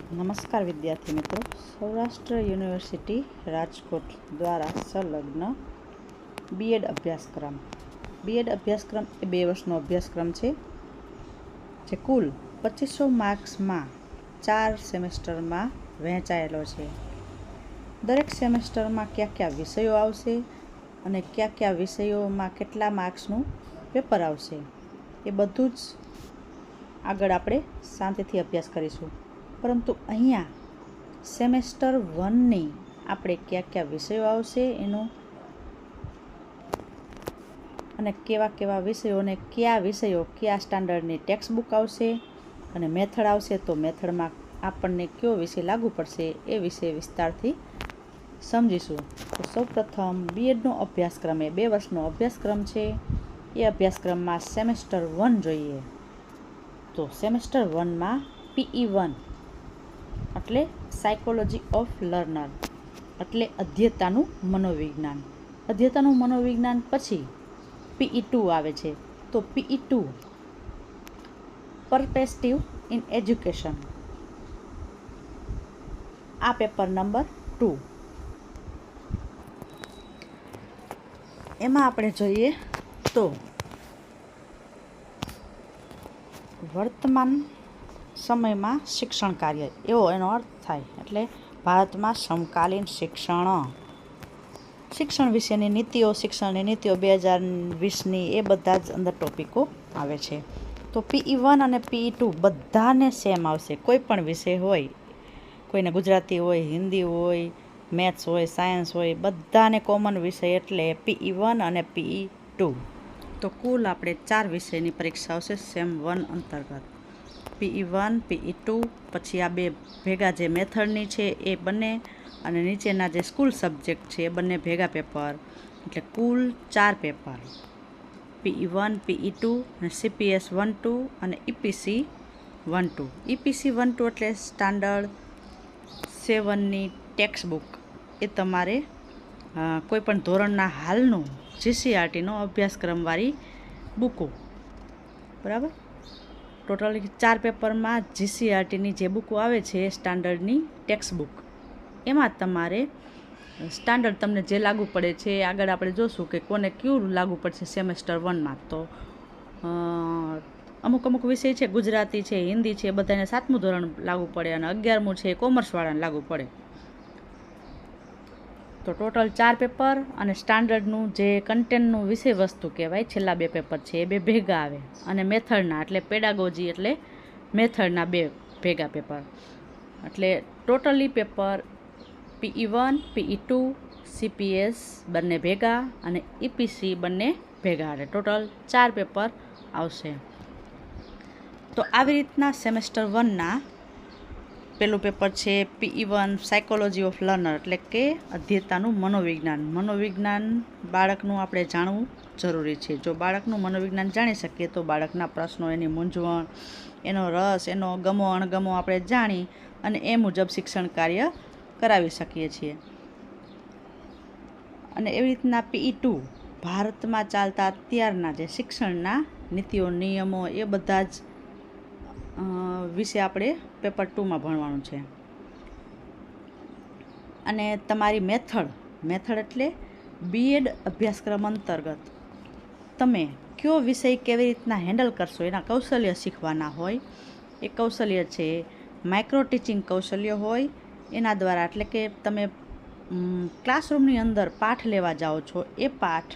નમસ્કાર વિદ્યાર્થી મિત્રો, સૌરાષ્ટ્ર યુનિવર્સિટી રાજકોટ દ્વારા સંલગ્ન બીએડ અભ્યાસક્રમ. બીએડ અભ્યાસક્રમ એ 2 વર્ષનો અભ્યાસક્રમ છે, જે કુલ 2500 માર્ક્સમાં 4 સેમેસ્ટરમાં વહેંચાયેલો છે. દરેક સેમેસ્ટરમાં કયા વિષયો આવશે અને કયા વિષયોમાં કેટલા માર્ક્સનું પેપર આવશે, એ બધું જ આગળ આપણે શાંતિથી અભ્યાસ કરીશું. પરંતુ અહીંયા સેમેસ્ટર 1ની આપણે કયા વિષયો આવશે એનું અને કેવા વિષયોને કયા વિષયો કયા સ્ટાન્ડર્ડની ટેક્સ્ટ બુક આવશે અને મેથડ આવશે, તો મેથડમાં આપણને કયો વિષય લાગુ પડશે એ વિશે વિસ્તારથી સમજીશું. તો સૌપ્રથમ બીએડનો અભ્યાસક્રમ એ 2 વર્ષનો અભ્યાસક્રમ છે. એ અભ્યાસક્રમમાં સેમેસ્ટર 1 જોઈએ તો સેમેસ્ટર 1માં PE1 એટલે સાયકોલોજી ઓફ લર્નર એટલે અધ્યેતાનું મનોવિજ્ઞાન. અધ્યેતાનું મનોવિજ્ઞાન પછી PE2 આવે છે. તો PE2 પરસ્પેક્ટિવ ઇન એજ્યુકેશન, આ પેપર નંબર 2. એમાં આપણે જોઈએ તો વર્તમાન સમયમાં શિક્ષણ કાર્ય, એવો એનો અર્થ થાય. એટલે ભારતમાં સમકાલીન શિક્ષણ વિશેની નીતિઓ, શિક્ષણની નીતિઓ 2020ની, એ બધા જ અંદર ટોપિકો આવે છે. તો PE1 અને PE2 બધાને સેમ આવશે. કોઈ પણ વિષય હોય, કોઈને ગુજરાતી હોય, હિન્દી હોય, મેથ્સ હોય, સાયન્સ હોય, બધાને કોમન વિષય એટલે PE1 અને PE2. તો કુલ આપણે 4 વિષયની પરીક્ષા આવશે સેમ 1 અંતર્ગત. PE1, PE2, પછી આ 2 ભેગા જે મેથડની છે એ બંને, અને નીચેના જે સ્કૂલ સબ્જેક્ટ છે એ બંને ભેગા પેપર, એટલે કુલ 4 પેપર. PE1, PE2 અને CPS 1-2 અને EPC 1-2. EPC 1-2 એટલે સ્ટાન્ડર્ડ 7ની ટેક્સ્ટ બુક. એ તમારે કોઈપણ ધોરણના હાલનું GCRTનો અભ્યાસક્રમવાળી બુકો, બરાબર. ટોટલ 4 પેપરમાં GCRTની જે બુકો આવે છે સ્ટાન્ડર્ડની ટેક્સ્ટ બુક, એમાં તમારે સ્ટાન્ડર્ડ તમને જે લાગુ પડે છે, આગળ આપણે જોશું કે કોને કયું લાગુ પડશે સેમેસ્ટર 1માં. તો અમુક વિષય છે, ગુજરાતી છે, હિન્દી છે, બધાને 7મું ધોરણ લાગુ પડે, અને 11મું છે કોમર્સવાળાને લાગુ પડે. તો ટોટલ 4 પેપર, અને સ્ટાન્ડર્ડનું જે કન્ટેન્ટનું વિષય વસ્તુ કહેવાય, છેલ્લા 2 પેપર છે એ 2 ભેગા આવે, અને મેથડના એટલે પેડાગોજી એટલે મેથડના 2 ભેગા પેપર. એટલે totally paper PE1, PE2, CPS બંને ભેગા અને EPC બંને ભેગા, એટલે ટોટલ 4 પેપર આવશે. તો આવી રીતના સેમેસ્ટર 1ના પેલું પેપર છે PE1 સાયકોલોજી ઓફ લર્નર, એટલે કે અધ્યેતાનું મનોવિજ્ઞાન બાળકનું આપણે જાણવું જરૂરી છે. જો બાળકનું મનોવિજ્ઞાન જાણી શકીએ તો બાળકના પ્રશ્નો, એની મૂંઝવણ, એનો રસ, એનો ગમો અણગમો આપણે જાણી અને એ મુજબ શિક્ષણ કાર્ય કરાવી શકીએ છીએ. અને એવી રીતના PE2 ભારતમાં ચાલતા અત્યારના જે શિક્ષણના નીતિઓ, નિયમો, એ બધા જ વિશે આપણે પેપર 2માં ભણવાનું છે. અને તમારી મેથડ એટલે બીએડ અભ્યાસક્રમ અંતર્ગત તમે કયો વિષય કેવી રીતના હેન્ડલ કરશો, એના કૌશલ્ય શીખવાના હોય. એ કૌશલ્ય છે માઇક્રો ટીચિંગ કૌશલ્ય હોય. એના દ્વારા, એટલે કે તમે ક્લાસરૂમની અંદર પાઠ લેવા જાઓ છો, એ પાઠ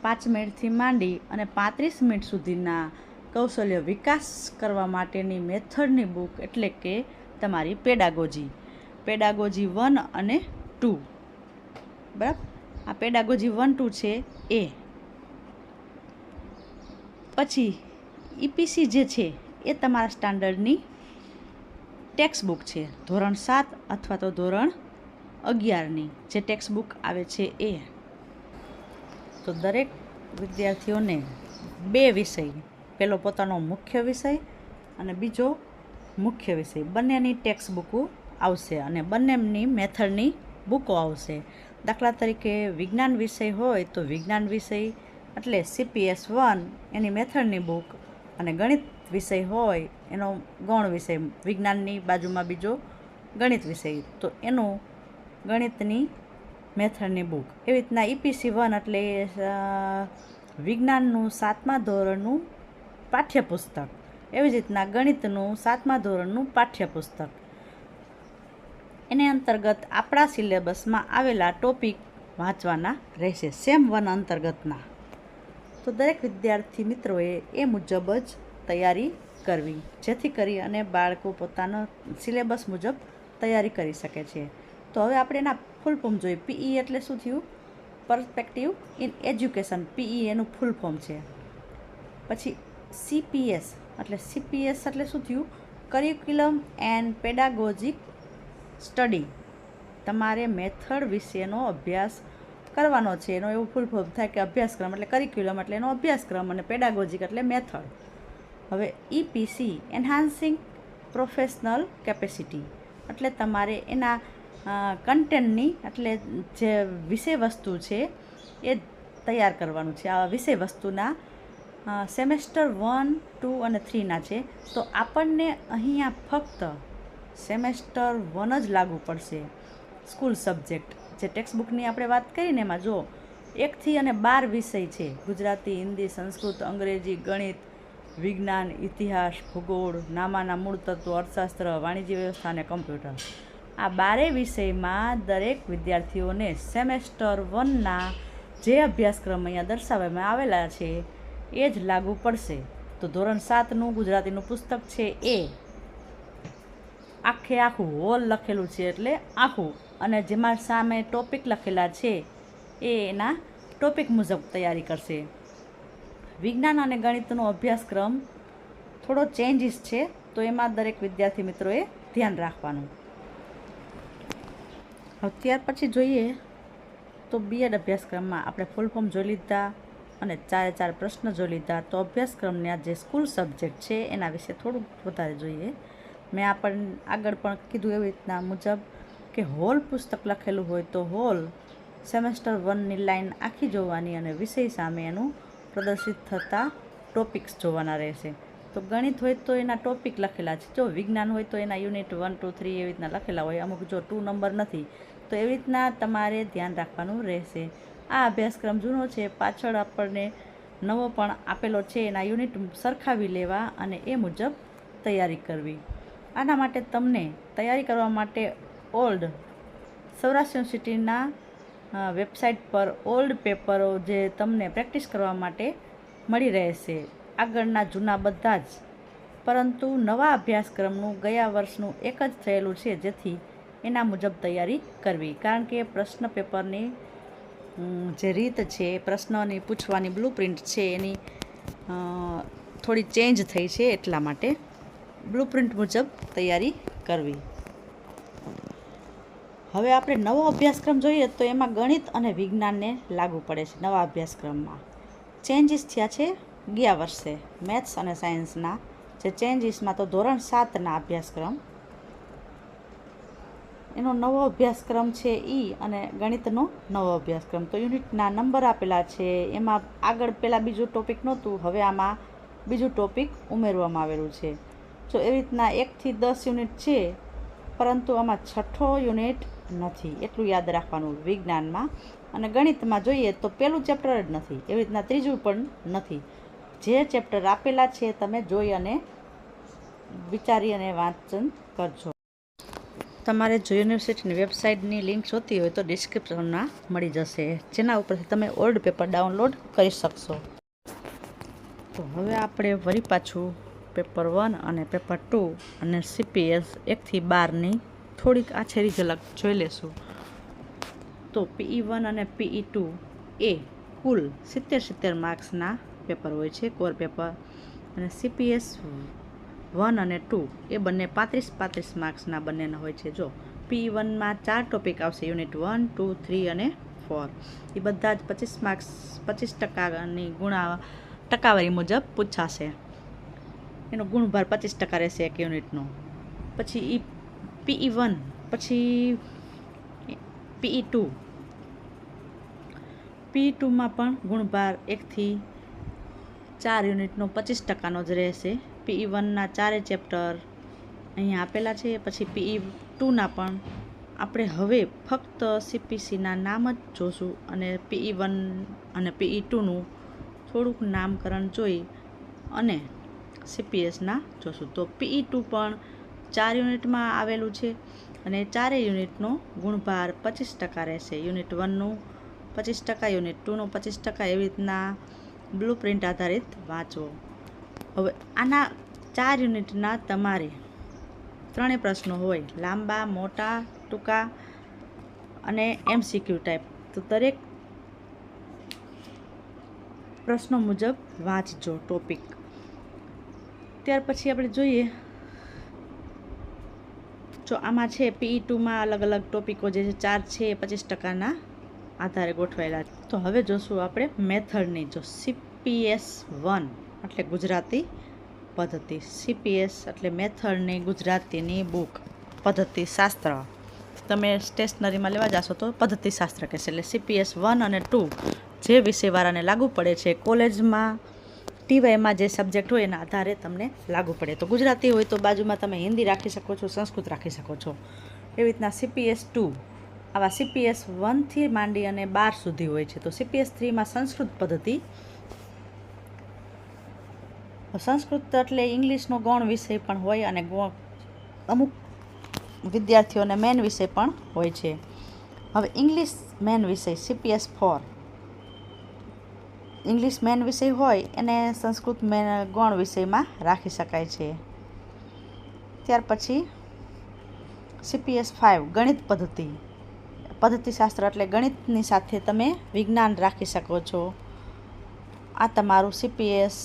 5 મિનિટથી માંડી અને 35 મિનિટ સુધીના કૌશલ્ય વિકાસ કરવા માટેની મેથડની બુક, એટલે કે તમારી પેડાગોજી 1 અને 2, બરાબર. આ પેડાગોજી 1-2 છે એ. પછી EPC જે છે એ તમારા સ્ટાન્ડર્ડની ટેક્સ્ટ બુક છે, ધોરણ 7 અથવા તો ધોરણ 11ની જે ટેક્સ્ટ બુક આવે છે એ. તો દરેક વિદ્યાર્થીઓને 2 વિષય, પેલો પોતાનો મુખ્ય વિષય અને બીજો મુખ્ય વિષય, બંનેની ટેક્સ્ટ બુકો આવશે અને બંનેની મેથડની બુકો આવશે. દાખલા તરીકે વિજ્ઞાન વિષય હોય તો વિજ્ઞાન વિષય એટલે CPS 1 એની મેથડની બુક, અને ગણિત વિષય હોય એનો ગૌણ વિષય, વિજ્ઞાનની બાજુમાં બીજો ગણિત વિષય, તો એનું ગણિતની મેથડની બુક. એવી રીતના EPC 1 એટલે વિજ્ઞાનનું 7મા ધોરણનું પાઠ્યપુસ્તક. એવી જ રીતના ગણિતનું 7મા ધોરણનું પાઠ્યપુસ્તક. એને અંતર્ગત આપણા સિલેબસમાં આવેલા ટોપિક વાંચવાના રહેશે, સેમ 1 અંતર્ગતના. તો દરેક વિદ્યાર્થી મિત્રોએ એ મુજબ જ તૈયારી કરવી, જેથી કરી અને બાળકો પોતાનો સિલેબસ મુજબ તૈયારી કરી શકે છે. તો હવે આપણે એના ફૂલ ફોર્મ જોઈએ. PE એટલે શું થયું? Perspective in education. PE એનું ફૂલ ફોર્મ છે. પછી CPS એટલે શું થયું? Curriculum and pedagogic study. તમારે મેથડ વિશેનો અભ્યાસ કરવાનો છે, એનો એવું ફૂલ ફોર્મ થાય કે અભ્યાસક્રમ એટલે કરિક્યુલમ એટલે એનો અભ્યાસક્રમ, અને પેડાગોજિક એટલે મેથડ. હવે EPC એન્હાન્સિંગ પ્રોફેશનલ કેપેસિટી એટલે તમારે એના કન્ટેન્ટની એટલે જે વિષય વસ્તુ છે એ તૈયાર કરવાનું છે. આ વિષય વસ્તુના સેમેસ્ટર 1, 2 અને 3ના છે. તો આપણને અહીંયા ફક્ત સેમેસ્ટર 1 જ લાગુ પડશે. સ્કૂલ સબ્જેક્ટ જે ટેક્સ્ટબુકની આપણે વાત કરીને એમાં જો 1 થી અને 12 વિષય છે. ગુજરાતી, હિન્દી, સંસ્કૃત, અંગ્રેજી, ગણિત, વિજ્ઞાન, ઇતિહાસ, ભૂગોળ, નામાના મૂળ તત્વો, અર્થશાસ્ત્ર, વાણિજ્ય વ્યવસ્થા અને કમ્પ્યુટર. આ 12 વિષયમાં દરેક વિદ્યાર્થીઓને સેમેસ્ટર 1ના જે અભ્યાસક્રમ અહીંયા દર્શાવવામાં આવેલા છે એ જ લાગુ પડશે. તો ધોરણ 7નું ગુજરાતીનું પુસ્તક છે એ આખું હોલ લખેલું છે એટલે આખું, અને જેમાં સામે ટોપિક લખેલા છે એ એના ટોપિક મુજબ તૈયારી કરશે. વિજ્ઞાન અને ગણિતનો અભ્યાસક્રમ થોડો ચેન્જીસ છે, તો એમાં દરેક વિદ્યાર્થી મિત્રોએ ધ્યાન રાખવાનું. હવે ત્યાર પછી જોઈએ તો B.Ed અભ્યાસક્રમમાં આપણે ફૂલ ફોર્મ જોઈ લીધા અને 4 પ્રશ્ન જોઈ લીધા. તો અભ્યાસક્રમના જે સ્કૂલ સબ્જેક્ટ છે એના વિશે થોડુંક વધારે જોઈએ. મેં આગળ પણ કીધું એવી રીતના મુજબ કે હોલ પુસ્તક લખેલું હોય તો હોલ સેમેસ્ટર 1ની લાઈન આખી જોવાની અને વિષય સામે એનું પ્રદર્શિત થતા ટોપિક્સ જોવાના રહેશે. તો ગણિત હોય તો એના ટોપિક લખેલા છે, જો વિજ્ઞાન હોય તો એના યુનિટ 1, 2, 3 એવી રીતના લખેલા હોય. અમુક જો 2 નંબર નથી તો એવી રીતના તમારે ધ્યાન રાખવાનું રહેશે. આ અભ્યાસક્રમ જૂનો છે, પાછળ આપણને નવો પણ આપેલો છે, એના યુનિટ સરખાવી લેવા અને એ મુજબ તૈયારી કરવી. આના માટે તમને તૈયારી કરવા માટે ઓલ્ડ સૌરાષ્ટ્ર યુનિવર્સિટીના વેબસાઇટ પર ઓલ્ડ પેપરો જે તમને પ્રેક્ટિસ કરવા માટે મળી રહેશે, આગળના જૂના બધા જ, પરંતુ નવા અભ્યાસક્રમનું ગયા વર્ષનું એક જ થયેલું છે, જેથી એના મુજબ તૈયારી કરવી. કારણ કે પ્રશ્ન પેપરની જે રીત છે, પ્રશ્નની પૂછવાની બ્લુપ્રિન્ટ છે એની થોડી ચેન્જ થઈ છે, એટલા માટે બ્લુપ્રિન્ટ મુજબ તૈયારી કરવી. હવે આપણે નવો અભ્યાસક્રમ જોઈએ તો એમાં ગણિત અને વિજ્ઞાનને લાગુ પડે છે. નવા અભ્યાસક્રમમાં ચેન્જીસ થયા છે ગયા વર્ષે મેથ્સ અને સાયન્સના જે ચેન્જીસમાં. તો ધોરણ 7ના અભ્યાસક્રમ એનો નવો અભ્યાસક્રમ છે અને ગણિતનો નવો અભ્યાસક્રમ. તો યુનિટના નંબર આપેલા છે, એમાં આગળ પહેલાં બીજું ટોપિક નહોતું, હવે આમાં બીજું ટોપિક ઉમેરવામાં આવેલું છે. જો એવી રીતના 1 થી 10 યુનિટ છે, પરંતુ આમાં 6થો યુનિટ નથી, એટલું યાદ રાખવાનું વિજ્ઞાનમાં. અને ગણિતમાં જોઈએ તો પહેલું ચેપ્ટર જ નથી, એવી રીતના ત્રીજું પણ નથી. જે ચેપ્ટર આપેલા છે તમે જોઈ અને વિચારી અને વાંચન કરજો. તમારે જો યુનિવર્સિટીની વેબસાઇટની લિંક જોતી હોય તો ડિસ્ક્રિપ્શનમાં મળી જશે, જેના ઉપરથી તમે ઓલ્ડ પેપર ડાઉનલોડ કરી શકશો. તો હવે આપણે વળી પાછું પેપર 1 અને પેપર 2 અને CPS 1 થી 12ની થોડીક આછેરી ઝલક જોઈ લેશું. તો PE1 અને PE2 એ કુલ 70 માર્ક્સના પેપર હોય છે, કોર પેપર. અને CPS 1 અને 2 એ બંને 35 માર્ક્સના બંનેના હોય છે. જો PE1માં 4 ટોપિક આવશે, યુનિટ 1, 2, 3 અને 4. એ બધા જ 25 માર્ક્સ 25%ની ટકાવારી મુજબ પૂછાશે. એનો ગુણભાર 25% રહેશે એક યુનિટનો. પછી PE1 પછી PE2માં પણ ગુણભાર 1 થી 4 યુનિટનો 25%નો જ રહેશે. PE1ના 4 ચેપ્ટર અહીંયા આપેલા છે. પછી PE2ના પણ આપણે હવે ફક્ત CPCના નામ જ જોશું અને PE1 અને PE2નું થોડુંક નામકરણ જોઈ અને CPSના જોશું. તો PE2 પણ 4 યુનિટમાં આવેલું છે અને 4 યુનિટનો ગુણભાર 25% રહેશે. યુનિટ 1નું 25%, યુનિટ 2નું 25%, એવી રીતના બ્લુ પ્રિન્ટ આધારિત વાંચવો. હવે આના 4 યુનિટના તમારે 3 પ્રશ્નો હોય, લાંબા, મોટા, ટૂંકા અને MCQ ટાઈપ. તો દરેક પ્રશ્નો મુજબ વાંચજો ટોપિક. ત્યાર પછી આપણે જોઈએ, જો આમાં છે PE2માં અલગ અલગ ટોપિકો જે 4 છે 25%ના આધારે ગોઠવાયેલા છે. તો હવે જોશું આપણે મેથડની. જો CPS1 એટલે ગુજરાતી પદ્ધતિ, CPS એટલે મેથડની ગુજરાતીની બુક, પદ્ધતિશાસ્ત્ર. તમે સ્ટેશનરીમાં લેવા જશો તો પદ્ધતિશાસ્ત્ર કહેશે. એટલે CPS1 અને 2 જે વિષયવાળાને લાગુ પડે છે, કોલેજમાં TYમાં જે સબ્જેક્ટ હોય એના આધારે તમને લાગુ પડે. તો ગુજરાતી હોય તો બાજુમાં તમે હિન્દી રાખી શકો છો, સંસ્કૃત રાખી શકો છો. એવી રીતના CPS2 આવા CPS1થી માંડી અને 12 સુધી હોય છે. તો CPS3માં સંસ્કૃત પદ્ધતિ. સંસ્કૃત એટલે ઇંગ્લિશનો ગૌણ વિષય પણ હોય અને અમુક વિદ્યાર્થીઓને મેન વિષય પણ હોય છે. હવે ઇંગ્લિશ મેન વિષય CPS4, ઇંગ્લિશ મેન વિષય હોય એને સંસ્કૃત મેન ગૌણ વિષયમાં રાખી શકાય છે. ત્યાર પછી CPS5 ગણિત પદ્ધતિ, પદ્ધતિશાસ્ત્ર એટલે ગણિતની સાથે તમે વિજ્ઞાન રાખી શકો છો. આ તમારું CPS.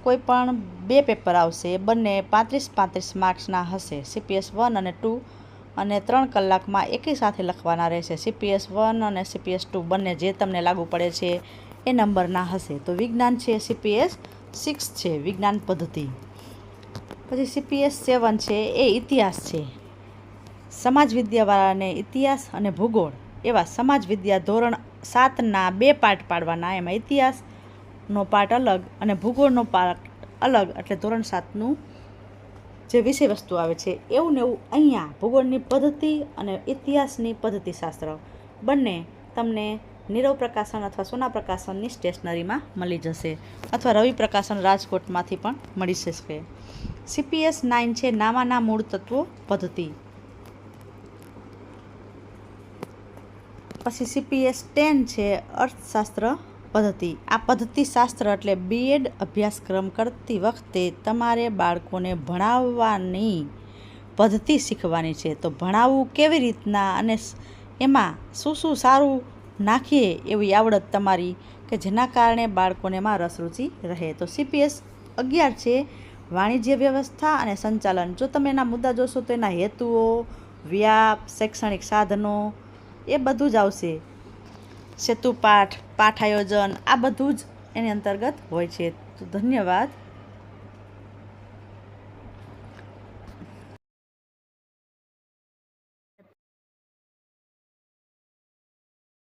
કોઈ પણ 2 પેપર આવશે, બંને 35-35 માર્ક્સના હશે. CPS1 અને 2 અને 3 કલાકમાં એકી સાથે લખવાના રહેશે. CPS1 અને CPS2 બંને જે તમને લાગુ પડે છે એ નંબરના હશે. તો વિજ્ઞાન છે CPS6 છે, વિજ્ઞાન પદ્ધતિ. પછી CPS7 છે એ ઇતિહાસ છે. સમાજ વિદ્યાવાળાને ઇતિહાસ અને ભૂગોળ એવા સમાજ વિદ્યા ધોરણ 7ના 2 પાર્ટ પાડવાના. એમાં ઇતિહાસનો પાર્ટ અલગ અને ભૂગોળનો પાર્ટ અલગ. એટલે ધોરણ 7નું જે વિષય વસ્તુ આવે છે એવું ને એવું અહીંયા ભૂગોળની પદ્ધતિ અને ઇતિહાસની પદ્ધતિશાસ્ત્ર બંને તમને નીરવ પ્રકાશન અથવા સોના પ્રકાશનની સ્ટેશનરીમાં મળી જશે, અથવા રવિ પ્રકાશન રાજકોટમાંથી પણ મળી જશે. CPS9 છે નામાના મૂળ તત્વો પદ્ધતિ. પછી CPS10 છે અર્થશાસ્ત્ર પદ્ધતિ. આ પદ્ધતિશાસ્ત્ર એટલે B.Ed અભ્યાસક્રમ કરતી વખતે તમારે બાળકોને ભણાવવાની પદ્ધતિ શીખવાની છે. તો ભણાવવું કેવી રીતના અને એમાં શું શું સારું નાખીએ એવી આવડત તમારી, કે જેના કારણે બાળકોને એમાં રસ રુચિ રહે. તો CPS11 છે વાણિજ્ય વ્યવસ્થા અને સંચાલન. જો તમે એના મુદ્દા જોશો તો એના હેતુઓ, વ્યાપ, શૈક્ષણિક સાધનો એ બધું જ આવશે. સેતુ પાઠ, પાઠ આયોજન, આ બધું જ એની અંતર્ગત હોય છે. તો ધન્યવાદ.